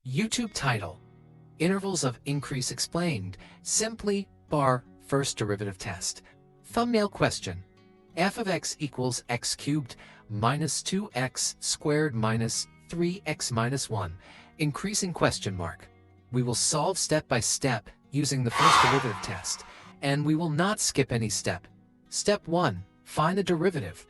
YouTube title: Intervals of Increase Explained. Simply bar first derivative test. Thumbnail question: f of x equals x cubed minus 2x squared minus 3x minus 1. Increasing question mark. We will solve step by step using the first derivative test, and we will not skip any step. Step 1. Find the derivative.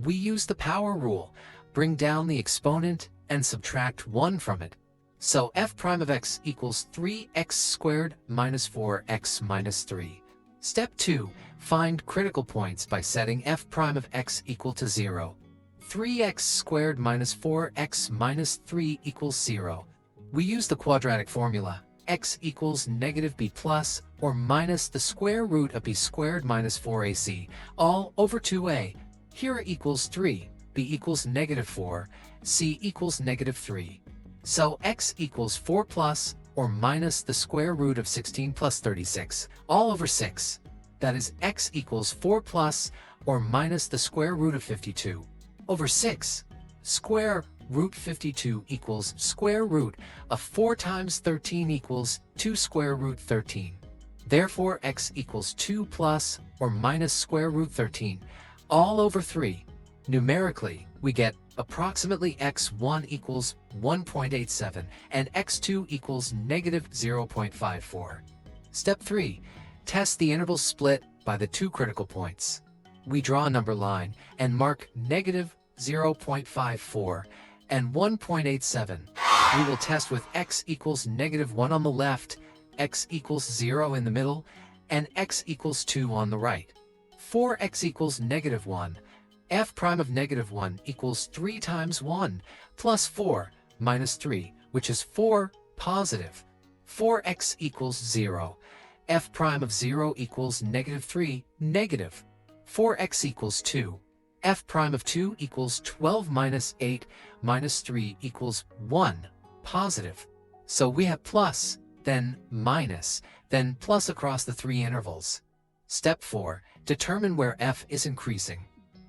We use the power rule. Bring down the exponent and subtract 1 from it. So f prime of x equals 3x squared minus 4x minus 3. Step 2. Find critical points by setting f prime of x equal to 0. 3x squared minus 4x minus 3 equals 0. We use the quadratic formula. X equals negative b plus or minus the square root of b squared minus 4ac, all over 2a. Here equals 3, b equals negative 4, c equals negative 3. So x equals 4 plus or minus the square root of 16 plus 36, all over 6. That is, x equals 4 plus or minus the square root of 52 over 6. Square root 52 equals square root of 4 times 13 equals 2 square root 13. Therefore, x equals 2 plus or minus square root 13, all over 3. Numerically, we get approximately x1 equals 1.87 and x2 equals negative 0.54. Step 3. Test the interval split by the two critical points. We draw a number line and mark negative 0.54 and 1.87. We will test with x equals negative 1 on the left, x equals 0 in the middle, and x equals 2 on the right. For x equals negative 1, f prime of negative 1 equals 3 times 1 plus 4 minus 3, which is 4 positive. For x equals 0, f prime of 0 equals negative 3 negative. For x equals 2, f prime of 2 equals 12 minus 8 minus 3 equals 1 positive. So we have plus, then minus, then plus across the three intervals. Step 4. Determine where f is increasing.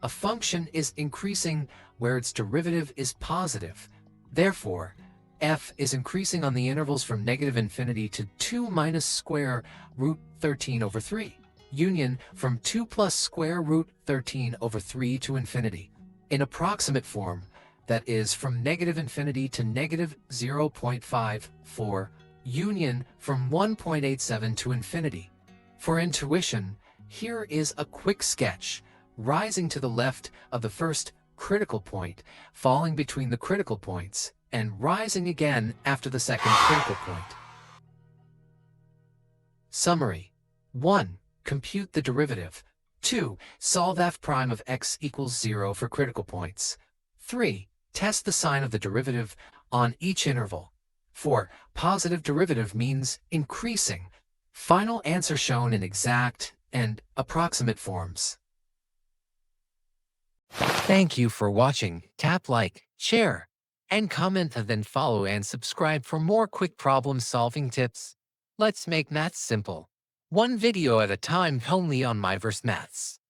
A function is increasing where its derivative is positive. Therefore, f is increasing on the intervals from negative infinity to 2 minus square root 13 over 3. Union from 2 plus square root 13 over 3 to infinity. In approximate form, that is from negative infinity to negative 0.54, union from 1.87 to infinity. For intuition, here is a quick sketch. Rising to the left of the first critical point, falling between the critical points, and rising again after the second critical point. Summary. 1. Compute the derivative. 2. Solve f prime of x equals 0 for critical points. 3. Test the sign of the derivative on each interval. 4. Positive derivative means increasing. Final answer shown in exact and approximate forms. Thank you for watching. Tap like, share, and comment, and then follow and subscribe for more quick problem-solving tips. Let's make maths simple. One video at a time, only on Myverse Maths.